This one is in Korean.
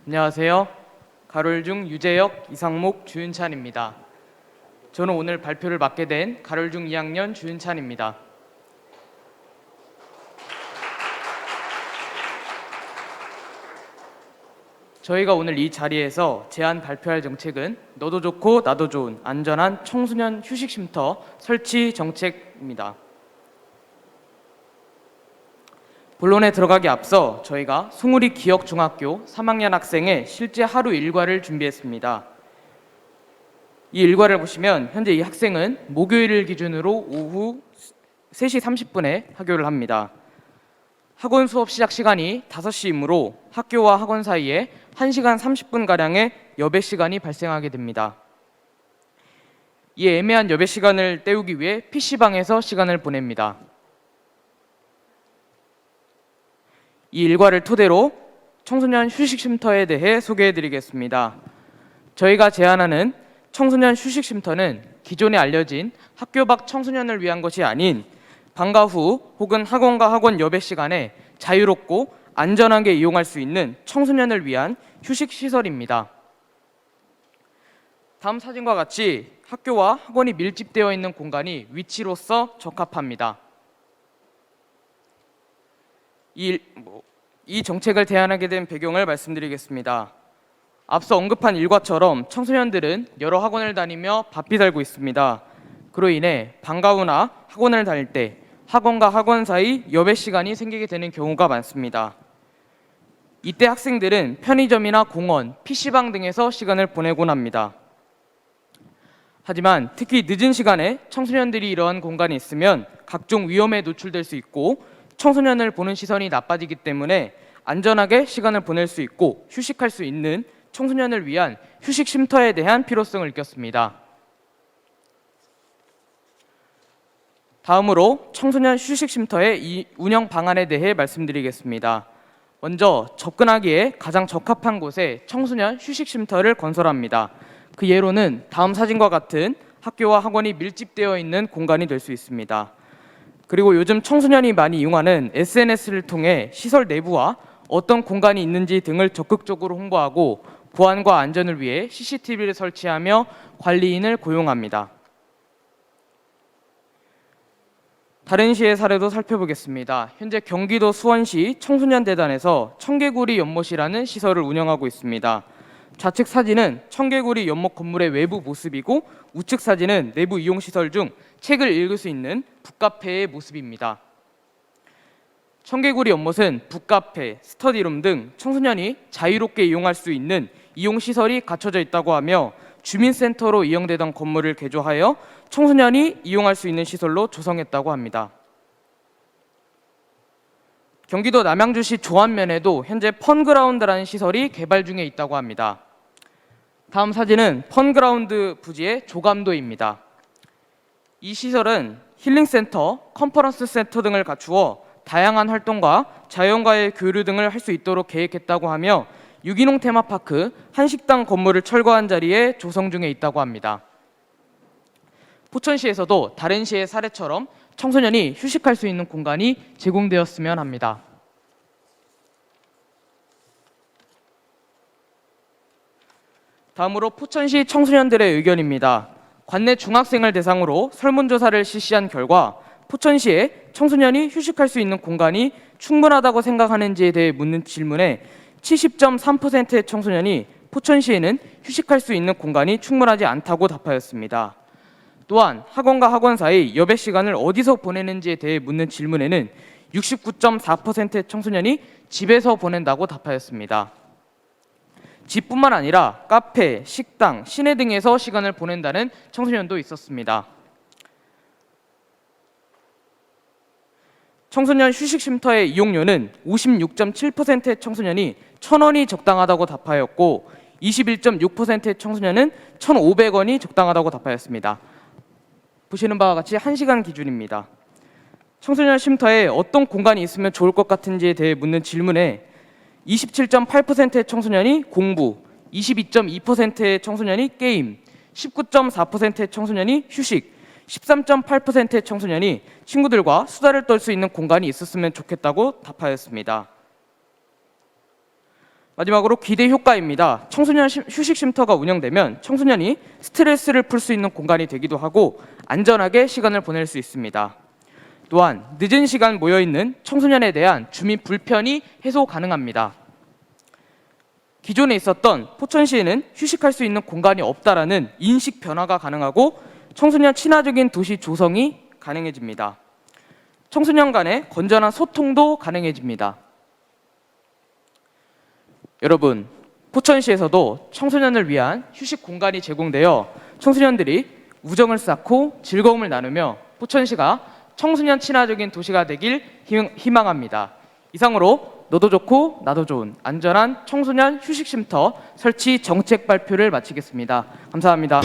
안녕하세요. 가롤중 유재혁, 이상목, 주윤찬입니다. 저는 오늘 발표를 맡게 된 가롤중 2학년 주윤찬입니다. 저희가 오늘 이 자리에서 제안 발표할 정책은 너도 좋고 나도 좋은 안전한 청소년 휴식쉼터 설치 정책입니다. 본론에 들어가기 앞서 저희가 송우리 기역중학교 3학년 학생의 실제 하루 일과를 준비했습니다. 이 일과를 보시면 현재 이 학생은 목요일을 기준으로 오후 3시 30분에 학교를 합니다. 학원 수업 시작 시간이 5시이므로 학교와 학원 사이에 1시간 30분가량의 여배 시간이 발생하게 됩니다. 이 애매한 여배 시간을 때우기 위해 PC방에서 시간을 보냅니다. 이 일과를 토대로 청소년 휴식쉼터에 대해 소개해드리겠습니다. 저희가 제안하는 청소년 휴식쉼터는 기존에 알려진 학교 밖 청소년을 위한 것이 아닌 방과 후 혹은 학원과 학원 여배 시간에 자유롭고 안전하게 이용할 수 있는 청소년을 위한 휴식시설입니다. 다음 사진과 같이 학교와 학원이 밀집되어 있는 공간이 위치로서 적합합니다. 이 정책을 제안하게 된 배경을 말씀드리겠습니다. 앞서 언급한 일과처럼 청소년들은 여러 학원을 다니며 바삐 살고 있습니다. 그로 인해 방과 후나 학원을 다닐 때 학원과 학원 사이 여배 시간이 생기게 되는 경우가 많습니다. 이때 학생들은 편의점이나 공원, PC방 등에서 시간을 보내곤 합니다. 하지만 특히 늦은 시간에 청소년들이 이러한 공간에 있으면 각종 위험에 노출될 수 있고 청소년을 보는 시선이 나빠지기 때문에 안전하게 시간을 보낼 수 있고 휴식할 수 있는 청소년을 위한 휴식쉼터에 대한 필요성을 느꼈습니다. 다음으로 청소년 휴식쉼터의 이 운영 방안에 대해 말씀드리겠습니다. 먼저 접근하기에 가장 적합한 곳에 청소년 휴식쉼터를 건설합니다. 그 예로는 다음 사진과 같은 학교와 학원이 밀집되어 있는 공간이 될 수 있습니다. 그리고 요즘 청소년이 많이 이용하는 SNS를 통해 시설 내부와 어떤 공간이 있는지 등을 적극적으로 홍보하고 보안과 안전을 위해 CCTV를 설치하며 관리인을 고용합니다. 다른 시의 사례도 살펴보겠습니다. 현재 경기도 수원시 청소년대단에서 청개구리 연못이라는 시설을 운영하고 있습니다. 좌측 사진은 청개구리 연못 건물의 외부 모습이고 우측 사진은 내부 이용시설 중 책을 읽을 수 있는 북카페의 모습입니다. 청개구리 연못은 북카페, 스터디룸 등 청소년이 자유롭게 이용할 수 있는 이용시설이 갖춰져 있다고 하며 주민센터로 이용되던 건물을 개조하여 청소년이 이용할 수 있는 시설로 조성했다고 합니다. 경기도 남양주시 조안면에도 현재 펀그라운드라는 시설이 개발 중에 있다고 합니다. 다음 사진은 펀그라운드 부지의 조감도입니다. 이 시설은 힐링센터, 컨퍼런스 센터 등을 갖추어 다양한 활동과 자연과의 교류 등을 할 수 있도록 계획했다고 하며 유기농 테마파크, 한식당 건물을 철거한 자리에 조성 중에 있다고 합니다. 포천시에서도 다른 시의 사례처럼 청소년이 휴식할 수 있는 공간이 제공되었으면 합니다. 다음으로 포천시 청소년들의 의견입니다. 관내 중학생을 대상으로 설문조사를 실시한 결과 포천시에 청소년이 휴식할 수 있는 공간이 충분하다고 생각하는지에 대해 묻는 질문에 70.3%의 청소년이 포천시에는 휴식할 수 있는 공간이 충분하지 않다고 답하였습니다. 또한 학원과 학원 사이 여배 시간을 어디서 보내는지에 대해 묻는 질문에는 69.4%의 청소년이 집에서 보낸다고 답하였습니다. 집뿐만 아니라 카페, 식당, 시내 등에서 시간을 보낸다는 청소년도 있었습니다. 청소년 휴식쉼터의 이용료는 56.7%의 청소년이 1,000원이 적당하다고 답하였고 21.6%의 청소년은 1,500원이 적당하다고 답하였습니다. 보시는 바와 같이 1시간 기준입니다. 청소년 쉼터에 어떤 공간이 있으면 좋을 것 같은지에 대해 묻는 질문에 27.8%의 청소년이 공부, 22.2%의 청소년이 게임, 19.4%의 청소년이 휴식, 13.8%의 청소년이 친구들과 수다를 떨 수 있는 공간이 있었으면 좋겠다고 답하였습니다. 마지막으로 기대 효과입니다. 청소년 휴식 쉼터가 운영되면 청소년이 스트레스를 풀 수 있는 공간이 되기도 하고 안전하게 시간을 보낼 수 있습니다. 또한 늦은 시간 모여있는 청소년에 대한 주민 불편이 해소 가능합니다. 기존에 있었던 포천시에는 휴식할 수 있는 공간이 없다라는 인식 변화가 가능하고 청소년 친화적인 도시 조성이 가능해집니다. 청소년 간의 건전한 소통도 가능해집니다. 여러분, 포천시에서도 청소년을 위한 휴식 공간이 제공되어 청소년들이 우정을 쌓고 즐거움을 나누며 포천시가 청소년 친화적인 도시가 되길 희망합니다. 이상으로 너도 좋고 나도 좋은 안전한 청소년 휴식 쉼터 설치 정책 발표를 마치겠습니다. 감사합니다.